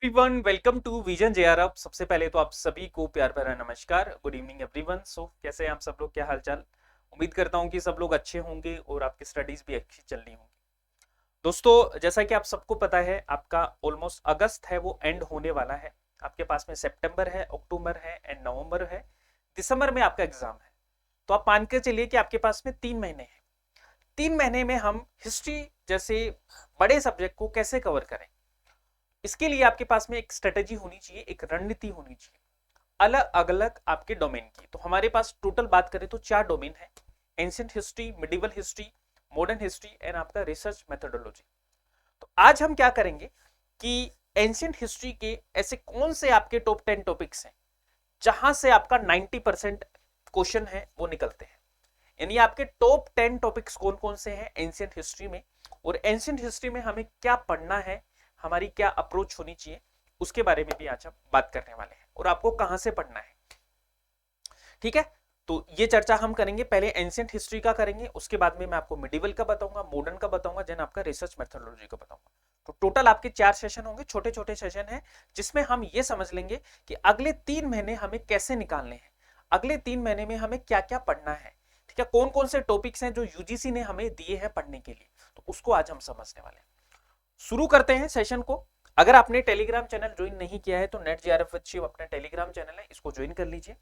Everyone welcome to Vision JRF. सबसे पहले तो आप सभी को प्यार भरा नमस्कार। Good evening everyone. कैसे हैं आप सब लोग, क्या हालचाल। उम्मीद करता हूं कि सब लोग अच्छे होंगे और आपकी स्टडीज भी अच्छी चल रही होंगी। दोस्तों, जैसा कि आप सबको पता है, आपका ऑलमोस्ट अगस्त है वो एंड होने वाला है। आपके पास में सितंबर है, अक्टूबर है एंड नवंबर है। दिसंबर में आपका एग्जाम है। तो आप मान के चलिए कि आपके पास में 3 महीने हैं। 3 महीने में हम हिस्ट्री जैसे बड़े सब्जेक्ट को कैसे कवर करें, इसके लिए आपके पास में एक स्ट्रेटेजी होनी चाहिए, एक रणनीति होनी चाहिए अलग अलग आपके डोमेन की। तो हमारे पास टोटल बात करें तो 4 डोमेन है: ancient history, medieval history, modern history and आपका रिसर्च मेथोडोलॉजी। तो आज हम क्या करेंगे कि एंशिएंट हिस्ट्री के ऐसे कौन से आपके टॉप 10 टॉपिक्स हैं जहां से आपका 90% क्वेश्चन है वो निकलते हैं। यानी आपके टॉप 10 टॉपिक्स कौन कौन से हैं एंशिएंट हिस्ट्री में, और एंशिएंट हिस्ट्री में हमें क्या पढ़ना है, हमारी क्या अप्रोच होनी चाहिए, उसके बारे में भी आज हम बात करने वाले हैं, और आपको कहां से पढ़ना है। ठीक है, तो ये चर्चा हम करेंगे। पहले एंशिएंट हिस्ट्री का करेंगे, उसके बाद में मैं आपको मिडिवल का बताऊंगा, मॉडर्न का बताऊंगा, देन आपका रिसर्च मेथोडोलॉजी का बताऊंगा। तो टोटल आपके 4 सेशन होंगे, छोटे छोटे सेशन है, जिसमें हम ये समझ लेंगे कि अगले 3 महीने हमें कैसे निकालने हैं, अगले 3 महीने में हमें क्या क्या पढ़ना है। ठीक है, कौन कौन से टॉपिक्स हैं जो यूजीसी ने हमें दिए हैं पढ़ने के लिए, तो उसको आज हम समझने वाले हैं। शुरू करते हैं सेशन को। अगर आपने टेलीग्राम चैनल ज्वाइन नहीं किया है तो नेट जीआरएफ विद शिव अपना टेलीग्राम चैनल है, इसको ज्वाइन कर लीजिए।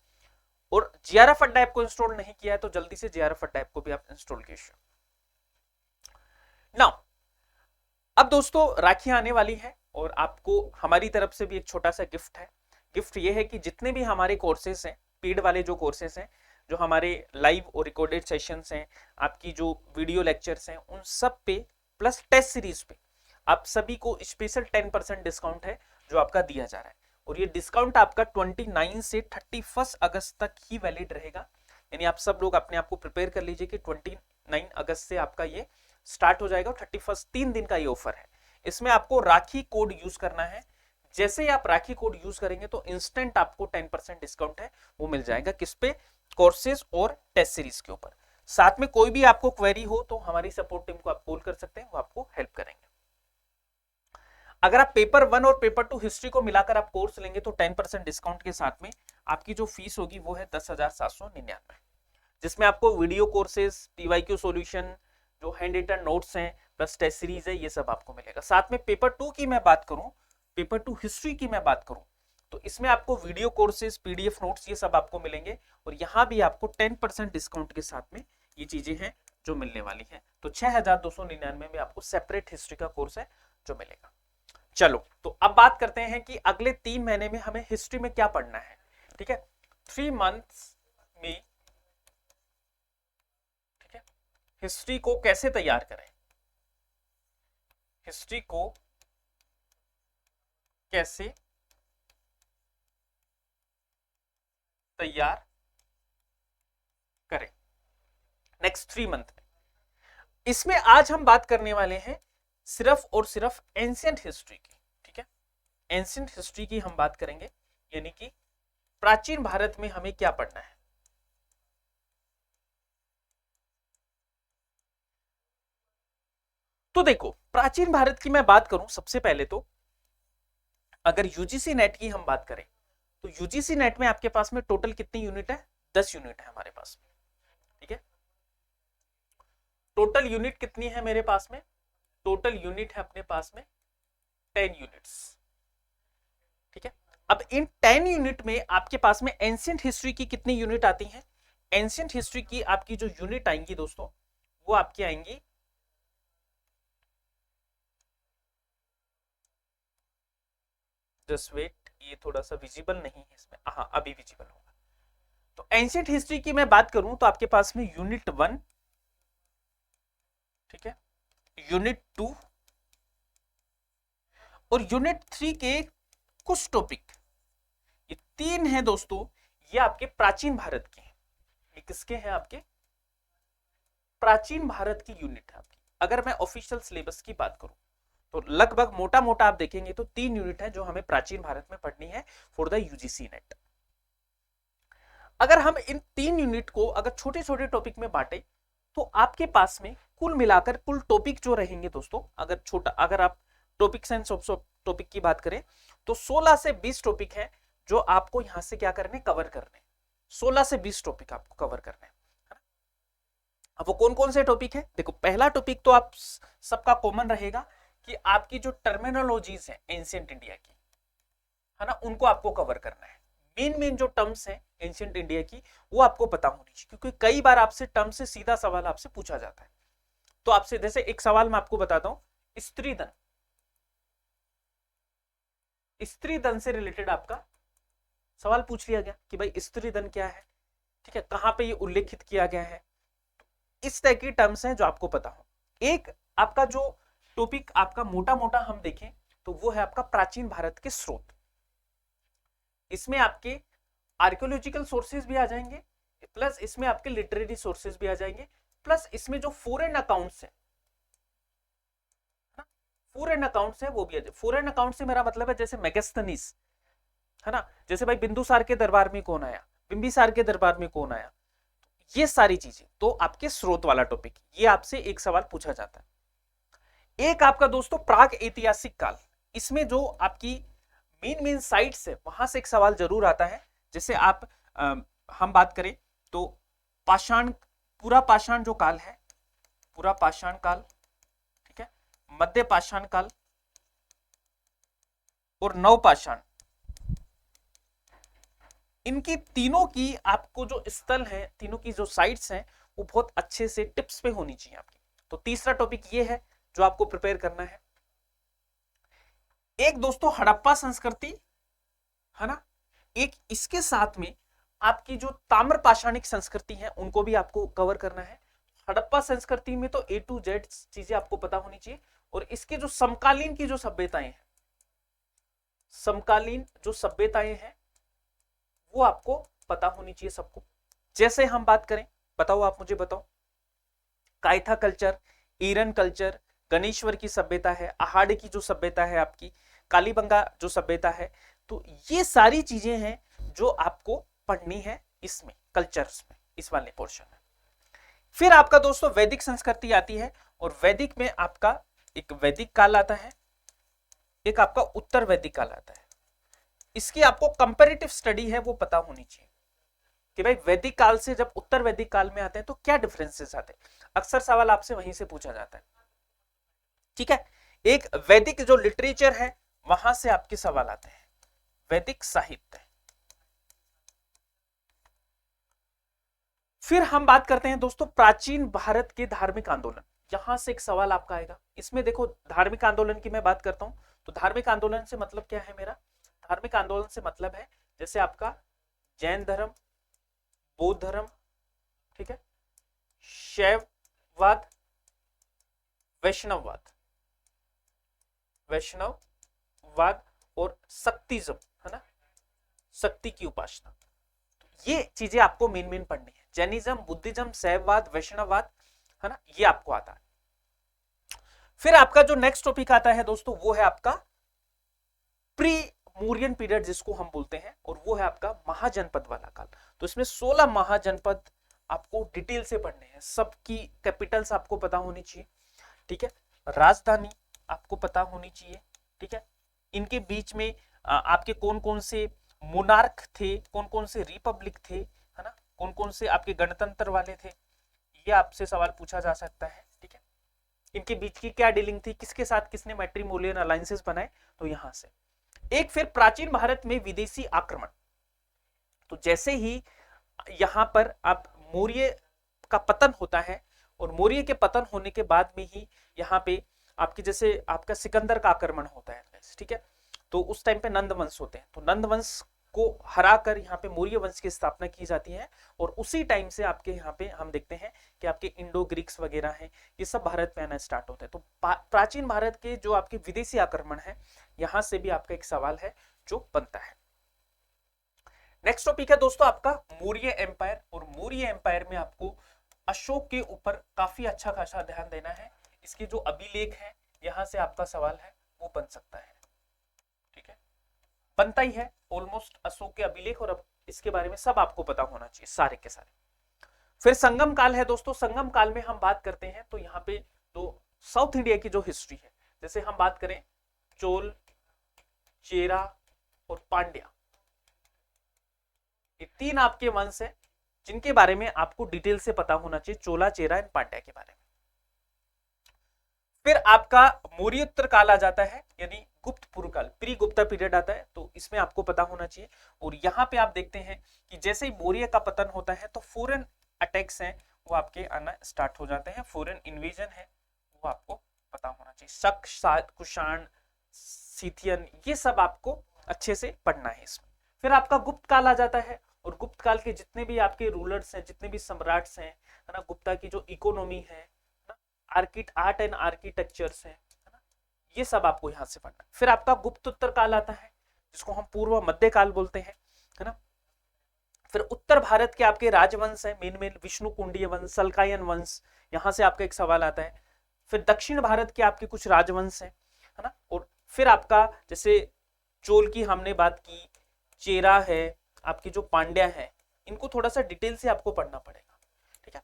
और जीआरएफ अड्डा ऐप को इंस्टॉल नहीं किया है तो जल्दी से जीआरएफ अड्डा ऐप को भी आप इंस्टॉल कीजिए। नाउ, अब दोस्तों राखी आने वाली है और आपको हमारी तरफ से भी एक छोटा सा गिफ्ट है। गिफ्ट ये है कि जितने भी हमारे कोर्सेज हैं, पेड वाले जो कोर्सेज हैं, जो हमारे लाइव और रिकॉर्डेड सेशंस हैं, आपकी जो वीडियो लेक्चर्स हैं, उन सब पे प्लस टेस्ट सीरीज पे आप सभी को स्पेशल 10% डिस्काउंट है जो आपका दिया जा रहा है। और ये डिस्काउंट आपका 29 से 31 अगस्त तक ही वैलिड रहेगा। यानी आप सब लोग अपने आप को प्रिपेयर कर लीजिए कि 29 अगस्त से आपका ये स्टार्ट हो जाएगा। 31 3 दिन का ये ऑफर है। इसमें आपको राखी कोड यूज करना है। जैसे ही आप राखी कोड यूज करेंगे तो इंस्टेंट आपको 10% डिस्काउंट है वो मिल जाएगा। किस पे? कोर्सेज और टेस्ट सीरीज के ऊपर। साथ में कोई भी आपको क्वेरी हो तो हमारी सपोर्ट टीम को आप कॉल कर सकते हैं, वो आपको हेल्प करेंगे। अगर आप पेपर 1 और पेपर 2 हिस्ट्री को मिलाकर आप कोर्स लेंगे तो 10% डिस्काउंट के साथ में आपकी जो फीस होगी वो है 10,799, जिसमें आपको वीडियो कोर्सेज, पीवाईक्यू सॉल्यूशन, जो हैंड रिटन नोट्स हैं, प्लस टेस्ट सीरीज है, ये सब आपको मिलेगा। साथ में पेपर 2 की मैं बात करूं, पेपर 2 हिस्ट्री की मैं बात करूं, तो इसमें आपको वीडियो कोर्सेज, पीडीएफ नोट्स, ये सब आपको मिलेंगे। और यहां भी आपको 10% डिस्काउंट के साथ में ये चीजें हैं जो मिलने वाली हैं। तो 6,299 में आपको सेपरेट हिस्ट्री का कोर्स है जो मिलेगा। चलो, तो अब बात करते हैं कि अगले 3 महीने में हमें हिस्ट्री में क्या पढ़ना है। ठीक है, 3 मंथ्स में, ठीक है, हिस्ट्री को कैसे तैयार करें, हिस्ट्री को कैसे तैयार करें नेक्स्ट 3 मंथ में। इसमें आज हम बात करने वाले हैं सिर्फ और सिर्फ एंशिएंट हिस्ट्री की। ठीक है, एंशिएंट हिस्ट्री की हम बात करेंगे, यानी कि प्राचीन भारत में हमें क्या पढ़ना है। तो देखो, प्राचीन भारत की मैं बात करूं, सबसे पहले तो अगर यूजीसी नेट की हम बात करें तो यूजीसी नेट में आपके पास में टोटल कितनी यूनिट है? 10 यूनिट है हमारे पास में। ठीक है, टोटल यूनिट कितनी है मेरे पास में? टोटल यूनिट है अपने पास में 10 यूनिट्स। ठीक है, अब इन 10 यूनिट में आपके पास में एंशिएंट हिस्ट्री की कितनी यूनिट आती हैं? एंशिएंट हिस्ट्री की आपकी जो यूनिट आएंगी दोस्तों, वो आपकी आएंगी, जस्ट वेट, ये थोड़ा सा विजिबल नहीं है इसमें, हाँ अभी विजिबल होगा। तो एंशिएंट हिस्ट्री की मैं बात करूं तो आपके पास में यूनिट 1, ठीक है, यूनिट 2 और यूनिट 3 के कुछ टॉपिक, ये 3 हैं दोस्तों, ये आपके प्राचीन भारत के हैं। ये किसके हैं? आपके प्राचीन भारत की यूनिट है आपकी। अगर मैं ऑफिशियल सिलेबस की बात करूं तो लगभग मोटा मोटा आप देखेंगे तो 3 यूनिट है जो हमें प्राचीन भारत में पढ़नी है फॉर द यूजीसी नेट। अगर हम इन 3 यूनिट को अगर छोटे छोटे टॉपिक में बांटे तो आपके पास में कुल मिलाकर कुल टॉपिक जो रहेंगे दोस्तों, अगर छोटा, अगर आप टॉपिक सेंस टॉपिक की बात करें तो 16 से 20 टॉपिक है जो आपको यहां से क्या करने, कवर करने। 16 से 20 टॉपिक आपको कवर करने हैं। अब वो कौन कौन से टॉपिक है, देखो पहला टॉपिक तो आप सबका कॉमन रहेगा कि आपकी जो टर्मिनोलॉजीज है एंशिएंट इंडिया की, है ना, उनको आपको कवर करना है। मेन मेन जो टर्म्स है एंशिएंट इंडिया की वो आपको पता होनी चाहिए, क्योंकि कई बार आपसे टर्म से सीधा सवाल आपसे पूछा जाता है। तो आपसे जैसे एक सवाल मैं आपको बताता हूं, स्त्रीधन, स्त्रीधन से रिलेटेड आपका सवाल पूछ लिया गया कि भाई स्त्रीधन क्या है, ठीक है, कहां पे ये उल्लेखित किया गया है। इस तरह की टर्म्स हैं जो आपको पता हो। एक आपका जो टॉपिक आपका मोटा मोटा हम देखें तो वो है आपका प्राचीन भारत के स्रोत। इसमें आपके आर्कियोलॉजिकल सोर्सेज भी आ जाएंगे, प्लस इसमें आपके लिटरेरी सोर्सेज भी आ जाएंगे, प्लस इसमें जो फॉरेन अकाउंट्स है, फॉरेन अकाउंट्स है वो भी आ जाए। फॉरेन अकाउंट से मेरा मतलब है जैसे मेगास्थनीज, है ना, जैसे भाई बिंदुसार के दरबार में कौन आया, बिंबिसार के दरबार में कौन आया, ये सारी चीजें तो आपके स्रोत वाला टॉपिक, ये आपसे एक सवाल पूछा जाता है। एक आपका दोस्तों प्राग ऐतिहासिक काल, इसमें जो आपकी मेन मेन साइट्स है वहां से एक सवाल जरूर आता है। जैसे आप हम बात करें तो पाषाण, पूरा पाषाण जो काल है, पूरा पाषाण काल, ठीक है, मध्य पाषाण काल और नव पाषाण, इनकी तीनों की आपको जो स्थल है, तीनों की जो साइट्स हैं वो बहुत अच्छे से टिप्स पे होनी चाहिए आपकी। तो तीसरा टॉपिक ये है जो आपको प्रिपेयर करना है। एक दोस्तों हड़प्पा संस्कृति, है ना, एक इसके साथ में आपकी जो ताम्र पाषाणिक संस्कृति है उनको भी आपको कवर करना है। हड़प्पा संस्कृति में तो A to Z चीजें आपको पता होनी चाहिए, और इसके जो समकालीन की जो सभ्यताएं हैं, समकालीन जो सभ्यताएं हैं वो आपको पता होनी चाहिए सबको। जैसे हम बात करें, बताओ आप मुझे बताओ, Kayatha culture, iron culture, Ganeshwar की सभ्यता है, अहाड़े की जो सभ्यता है आपकी, कालीबंगा जो सभ्यता है, तो ये सारी चीजें हैं जो आपको पढ़नी है इसमें, कल्चर्स में, इस वाले पोर्शन में। फिर आपका दोस्तों वैदिक संस्कृति आती है, और वैदिक में आपका एक वैदिक काल आता है, एक आपका उत्तर वैदिक काल आता है। इसकी आपको कंपैरेटिव स्टडी है वो पता होनी चाहिए कि भाई वैदिक काल से जब उत्तर वैदिक काल में आते हैं तो क्या डिफरेंसेस आते हैं। अक्सर सवाल आपसे वहीं से पूछा जाता है, ठीक है। एक वैदिक जो लिटरेचर है वहां से आपके सवाल आते हैं, वैदिक साहित्य। फिर हम बात करते हैं दोस्तों प्राचीन भारत के धार्मिक आंदोलन, यहां से एक सवाल आपका आएगा। इसमें देखो धार्मिक आंदोलन की मैं बात करता हूं तो धार्मिक आंदोलन से मतलब क्या है मेरा, धार्मिक आंदोलन से मतलब है जैसे आपका जैन धर्म, बौद्ध धर्म, ठीक है, शैववाद, वैष्णववाद, वैष्णववाद और शक्तिज्म, है ना, शक्ति की उपासना। ये चीजें आपको मेन मेन पढ़नी है। जैनिज्म, बुद्धिज्म, शैववाद, वैष्णववाद, है ना, ये आपको आता है। फिर आपका जो नेक्स्ट टॉपिक आता है दोस्तों वो है आपका प्री मौर्यन पीरियड जिसको हम बोलते हैं, और वो है आपका महाजनपद वाला काल। तो इसमें 16 महाजनपद आपको डिटेल से पढ़ने हैं, सबकी कैपिटल्स आपको पता होनी चाहिए, ठीक है, राजधानी आपको पता होनी चाहिए, ठीक है, इनके बीच में आपके कौन कौन से मोनार्क थे, कौन कौन से रिपब्लिक थे, है ना, कौन कौन से आपके गणतंत्र वाले थे, ये आपसे सवाल पूछा जा सकता है, ठीक है। इनके बीच की क्या डीलिंग थी, किसके साथ किसने मैट्रिमोनियल अलायंसेस बनाए, तो यहां से एक। फिर प्राचीन भारत में विदेशी आक्रमण, तो जैसे ही यहां पर आप मौर्य का पतन होता है, और मौर्य के पतन होने के बाद में ही यहाँ पे आपके जैसे आपका सिकंदर का आक्रमण होता है, ठीक है, तो उस टाइम पे नंद वंश होते हैं, तो नंद वंश को हराकर यहाँ पे मौर्य वंश की स्थापना की जाती है, और उसी टाइम से आपके यहाँ पे हम देखते हैं कि आपके इंडो ग्रीक्स वगैरह हैं, ये सब भारत पे आना स्टार्ट होते हैं। तो प्राचीन भारत के जो आपके विदेशी आक्रमण है, यहां से भी आपका एक सवाल है जो बनता है। नेक्स्ट टॉपिक है दोस्तों आपका मौर्य एम्पायर, और मौर्य एम्पायर में आपको अशोक के ऊपर काफी अच्छा खासा ध्यान देना है। इसके जो अभिलेख है यहां से आपका सवाल है वो बन सकता है, ठीक है, बनता ही है ऑलमोस्ट अशोक के अभिलेख, और अब इसके बारे में सब आपको पता होना चाहिए, सारे के सारे। फिर संगम काल है दोस्तों, संगम काल में हम बात करते हैं तो यहाँ पे तो साउथ इंडिया की जो हिस्ट्री है, जैसे हम बात करें चोल, चेरा और पांड्या, ये 3 आपके वंश है जिनके बारे में आपको डिटेल से पता होना चाहिए, चोला, चेरा एंड पांड्या के बारे में। फिर आपका मौर्योत्तर काल आ जाता है, यानी गुप्त पूर्व काल, प्री गुप्ता पीरियड आता है, तो इसमें आपको पता होना चाहिए। और यहाँ पे आप देखते हैं कि जैसे ही मौर्य का पतन होता है तो फॉरेन अटैक्स हैं वो आपके आना स्टार्ट हो जाते हैं, फॉरेन इन्वेजन है वो आपको पता होना चाहिए। शक, सात, कुषाण, सीथियन, ये सब आपको अच्छे से पढ़ना है इसमें। फिर आपका गुप्त काल आ जाता है, और गुप्त काल के जितने भी आपके रूलर्स हैं, जितने भी सम्राट्स हैं, है ना, गुप्ता की जो इकोनॉमी है, आर्ट एंड आर्किटेक्चर्स है ना, ये सब आपको यहां से पढ़ना है। फिर आपका गुप्तोत्तर काल आता है जिसको हम पूर्व मध्य काल बोलते हैं, है ना। फिर उत्तर भारत के आपके राजवंश है, मेन विष्णु कुंडीय वंश, सलकायन वंश, यहां से आपका एक सवाल आता है। फिर दक्षिण भारत के आपके कुछ राजवंश है ना। और फिर आपका जैसे चोल की हमने बात की, चेरा है, आपकी जो पांड्या है, इनको थोड़ा सा डिटेल से आपको पढ़ना पड़ेगा, ठीक है।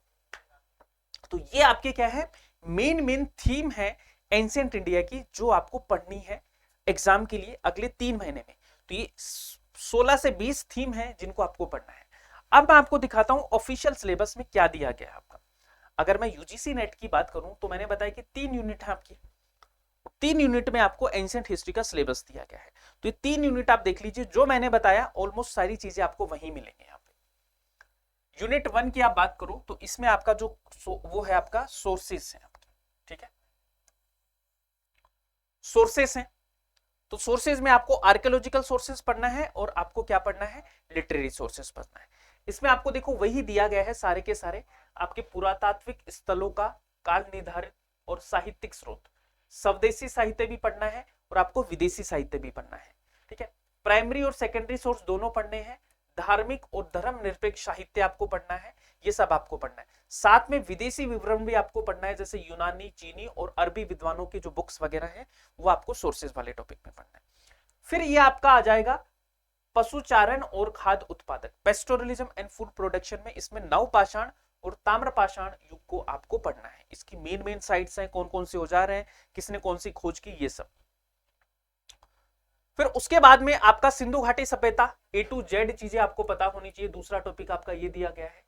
तो ये आपके क्या है, मेन थीम है एंशिएंट इंडिया की, जो आपको पढ़नी है एग्जाम के लिए अगले 3 महीने में। तो ये 16 से 20 थीम है जिनको आपको पढ़ना है। अब मैं आपको दिखाता हूं ऑफिशियल सिलेबस में क्या दिया गया है आपका। अगर मैं यूजीसी नेट की बात करूं तो मैंने बताया कि 3 यूनिट है आपकी, 3 यूनिट में आपको एंशिएंट हिस्ट्री का सिलेबस दिया गया है। तो ये 3 यूनिट आप देख लीजिए, जो मैंने बताया ऑलमोस्ट सारी चीजें आपको वहीं मिलेंगे यहाँ पे। यूनिट 1 की आप बात करो तो इसमें आपका जो वो है आपका सोर्सेस है, ठीक है, सोर्सेस हैं। तो सोर्सेज में आपको आर्कियोलॉजिकल सोर्सेज पढ़ना है और आपको क्या पढ़ना है, लिटरेरी सोर्सेज पढ़ना है। इसमें आपको देखो वही दिया गया है सारे के सारे, आपके पुरातात्विक स्थलों का काल निर्धारित और साहित्यिक स्रोत, स्वदेशी साहित्य भी पढ़ना है और आपको विदेशी साहित्य भी पढ़ना है, ठीक है। प्राइमरी और सेकेंडरी सोर्स दोनों पढ़ने हैं, धार्मिक और धर्म निरपेक्ष साहित्य आपको पढ़ना है, ये सब आपको पढ़ना है। साथ में विदेशी विवरण भी आपको पढ़ना है, जैसे यूनानी, चीनी और अरबी विद्वानों की जो बुक्स वगैरह है वो आपको सोर्सेज वाले टॉपिक में पढ़ना है। फिर ये आपका आ जाएगा पशुचारण और खाद्य उत्पादक, पेस्टोरलिज्म एंड फूड प्रोडक्शन में, इसमें नवपाषाण और ताम्रपाषाण युग को आपको पढ़ना है। इसकी मेन साइट्स हैं, कौन कौन से औजार हैं, किसने कौन सी खोज की, ये सब। फिर उसके बाद में आपका सिंधु घाटी सभ्यता, A to Z चीजें आपको पता होनी चाहिए, दूसरा टॉपिक आपका ये दिया गया है।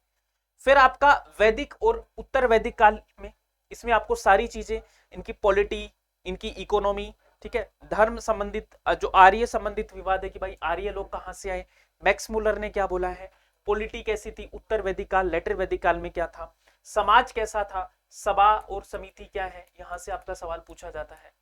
फिर आपका वैदिक और उत्तर वैदिक काल में, इसमें आपको सारी चीजें, इनकी पॉलिटी, इनकी इकोनॉमी, ठीक है, धर्म संबंधित, जो आर्य संबंधित विवाद है कि भाई आर्य लोग कहां से आए, मैक्स मुलर ने क्या बोला है, पॉलिटी कैसी थी उत्तर वैदिक काल, लेटर वैदिक काल में क्या था, समाज कैसा था, सभा और समिति क्या है, यहां से आपका सवाल पूछा जाता है,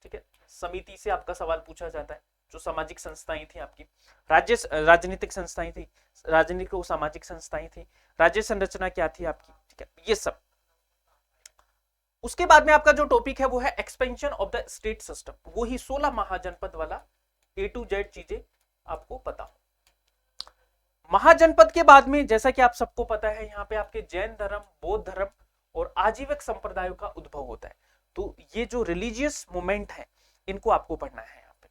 ठीक है। समिति से आपका सवाल पूछा जाता है, जो सामाजिक संस्थाएं थी आपकी, राज्य राजनीतिक संस्थाएं थी, राजनीतिक और सामाजिक संस्थाएं थी, राज्य संरचना क्या थी आपकी, ठीक है, ये सब। उसके बाद में आपका जो टॉपिक है वो है expansion of the state system, वो ही 16 महाजनपद वाला A to Z चीजें आपको पता हो। महाजनपद के बाद में जैसा कि आप सबको पता है, यहाँ पे आपके जैन धर्म, बौद्ध धर्म और आजीवक संप्रदायों का उद्भव होता है। तो ये जो रिलीजियस मूवमेंट है इनको आपको पढ़ना है यहाँ पे।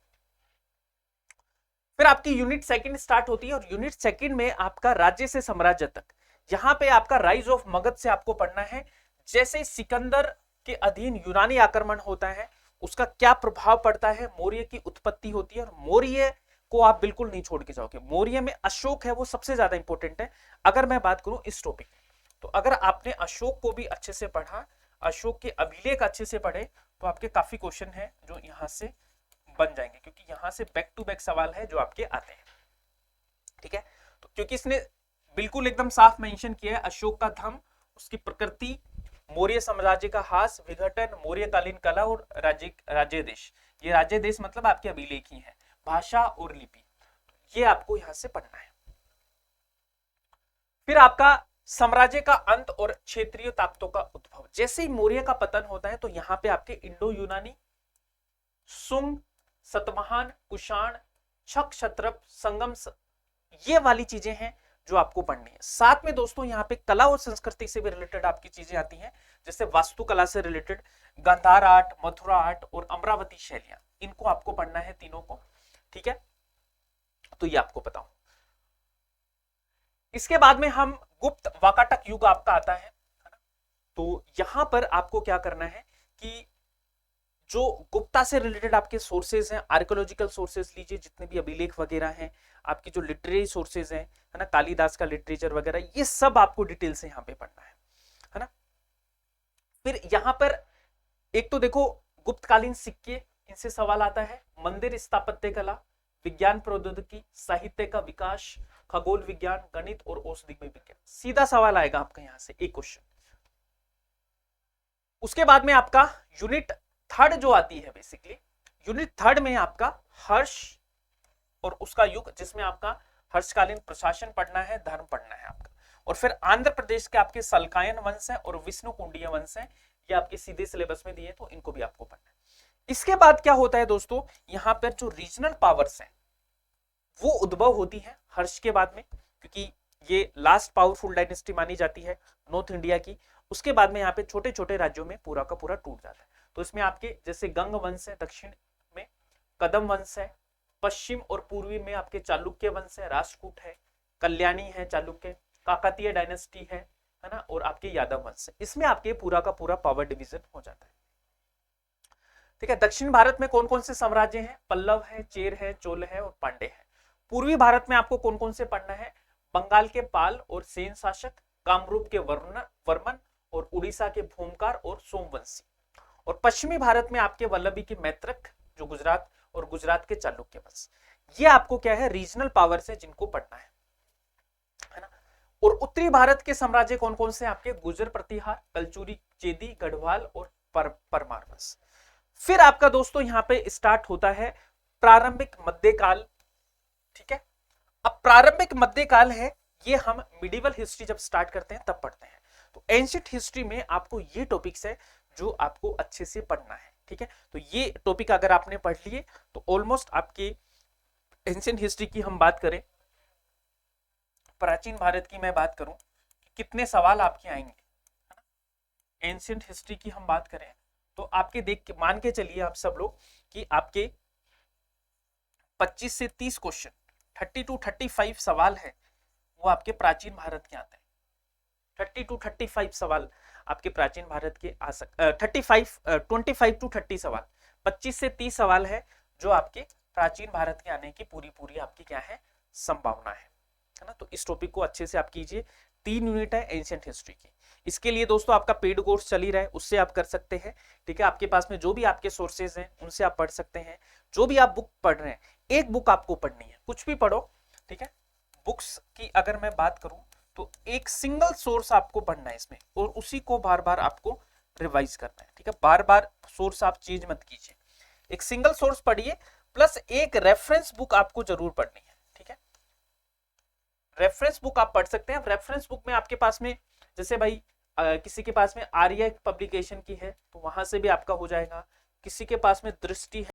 फिर आपकी यूनिट 2 स्टार्ट होती है, और यूनिट 2 में आपका राज्य से साम्राज्य तक, यहाँ पे आपका राइज ऑफ मगध से आपको पढ़ना है। जैसे सिकंदर के अधीन यूनानी आक्रमण होता है, उसका क्या प्रभाव पड़ता है, मौर्य की उत्पत्ति होती है, और मौर्य को आप बिल्कुल नहीं छोड़ के जाओगे। मौर्य में अशोक है वो सबसे ज्यादा इंपॉर्टेंट है। अगर मैं बात करूं इस टॉपिक, तो अगर आपने अशोक को भी अच्छे से पढ़ा, अशोक के अभिलेख अच्छे से पढ़े, तो आपके काफी क्वेश्चन है जो यहां से बन जाएंगे, क्योंकि यहां से बैक टू बैक सवाल है जो आपके आते हैं, ठीक है। तो क्योंकि इसने बिल्कुल एकदम साफ मेंशन किया है अशोक का धर्म, उसकी प्रकृति, मौर्य साम्राज्य का हास, विघटन, मौर्यकालीन कला और राज्य देश, ये राज्य देश मतलब आपके अभिलेख ही है, भाषा और लिपि, ये आपको यहां से पढ़ना है। फिर आपका साम्राज्य का अंत और क्षेत्रीय ताकतों का उद्भव, जैसे ही मौर्य का पतन होता है तो यहाँ पे आपके इंडो यूनानी, सुंग, सतवाहन, कुषाण, छक, क्षत्रप, संगम, ये वाली चीजें हैं जो आपको पढ़नी है। साथ में दोस्तों यहाँ पे कला और संस्कृति से भी रिलेटेड आपकी चीजें आती हैं, जैसे वास्तुकला से related Gandhara art, Mathura art और अमरावती शैलियां, इनको आपको पढ़ना है तीनों को, ठीक है। तो ये आपको पता हो। इसके बाद में हम गुप्त वाकाटक युग आपका आता है ना। तो यहां पर आपको क्या करना है कि जो गुप्ता से रिलेटेड आपके सोर्सेज हैं, आर्कियोलॉजिकल सोर्सेज लीजिए, जितने भी अभिलेख वगैरह हैं, आपकी जो लिटरेरी सोर्सेज हैं, है ना, कालिदास का लिटरेचर वगैरह, ये सब आपको डिटेल से यहाँ पे पढ़ना है ना। फिर यहाँ पर एक तो देखो गुप्तकालीन सिक्के, इनसे सवाल आता है, मंदिर स्थापत्य कला, विज्ञान प्रौद्योगिकी, साहित्य का विकास, खगोल विज्ञान, गणित और औषधि विज्ञान, सीधा सवाल आएगा आपका यहाँ से एक क्वेश्चन। उसके बाद में आपका यूनिट थर्ड जो आती है, बेसिकली यूनिट थर्ड में आपका हर्ष और उसका युग, जिसमें आपका हर्षकालीन प्रशासन पढ़ना है, धर्म पढ़ना है आपका। और फिर आंध्र प्रदेश के आपके सलकायन वंश है और विष्णुकुंडीय वंश है, ये आपके सीधे सिलेबस में दिए, तो इनको भी आपको पढ़ना है। इसके बाद क्या होता है दोस्तों, यहां पर जो रीजनल पावर्स हैं वो उद्भव होती है हर्ष के बाद में, क्योंकि ये लास्ट पावरफुल डायनेस्टी मानी जाती है नॉर्थ इंडिया की। उसके बाद में यहाँ पे छोटे छोटे राज्यों में पूरा का पूरा टूट जाता है। तो इसमें आपके जैसे गंग वंश है दक्षिण में, कदम वंश है, पश्चिम और पूर्वी में आपके चालुक्य वंश है, राष्ट्रकूट है, कल्याणी है, चालुक्य, काकतीय डायनेस्टी है ना, और आपके यादव वंश है। इसमें आपके पूरा का पूरा पावर डिवीजन हो जाता है। ठीक है, दक्षिण भारत में कौन कौन से साम्राज्य हैं, पल्लव है, चेर है, चोल है और पांडे है। पूर्वी भारत में आपको कौन कौन से पढ़ना है, बंगाल के पाल और सेन शासक, कामरूप के वर्मन और उड़ीसा के भूमकार और सोमवंशी। और पश्चिमी भारत में आपके वल्लभी के मैत्रक जो गुजरात, और गुजरात के चालुक्य वंश। ये आपको क्या है, रीजनल पावर से जिनको पढ़ना है ना। और उत्तरी भारत के साम्राज्य कौन कौन से आपके, गुजर प्रतिहार, कलचुरी, चेदी, गढ़वाल और परमार वंश। फिर आपका दोस्तों यहाँ पे स्टार्ट होता है प्रारंभिक मध्यकाल। ठीक है, अब प्रारंभिक मध्यकाल है, ये हम मिडिवल हिस्ट्री जब स्टार्ट करते हैं तब पढ़ते हैं। तो एंशिएंट हिस्ट्री में आपको ये टॉपिक्स है जो आपको अच्छे से पढ़ना है। ठीक है, तो ये टॉपिक अगर आपने पढ़ लिए तो ऑलमोस्ट आपकी एंशिएंट हिस्ट्री की हम बात करें, प्राचीन भारत की मैं बात करूं, कितने सवाल आपके आएंगे। एंशिएंट हिस्ट्री की हम बात करें तो आपके देख के मान के चलिए आप सब लोग कि आपके 25 से 30 क्वेश्चन, 30 to 35 सवाल है वो आपके प्राचीन भारत के आते हैं। 30 to 35 सवाल आपके प्राचीन भारत के आ सकते, 25 to 30 सवाल, 25 से 30 सवाल है जो आपके प्राचीन भारत के आने की पूरी पूरी आपकी क्या है, संभावना है ना। तो इस टॉपिक को अच्छे से आप कीजिए। 3 यूनिट है एंशिएंट हिस्ट्री की। इसके लिए दोस्तों आपका पेड कोर्स चल ही रहा है, उससे आप कर सकते हैं। ठीक है, आपके पास में जो भी आपके सोर्सेज हैं उनसे आप पढ़ सकते हैं। जो भी आप बुक पढ़ रहे हैं, एक बुक आपको पढ़नी है, कुछ भी पढ़ो। ठीक है, बुक्स की अगर मैं बात करूं तो एक सिंगल सोर्स आपको पढ़ना है इसमें, और उसी को बार बार आपको रिवाइज करना है। ठीक है, बार बार सोर्स आप चेंज मत कीजिए, एक सिंगल सोर्स पढ़िए, प्लस एक रेफरेंस बुक आपको जरूर पढ़नी है। ठीक है, रेफरेंस बुक आप पढ़ सकते हैं। रेफरेंस बुक में आपके पास में जैसे भाई किसी के पास में आर्या पब्लिकेशन की है तो वहां से भी आपका हो जाएगा, किसी के पास में दृष्टि है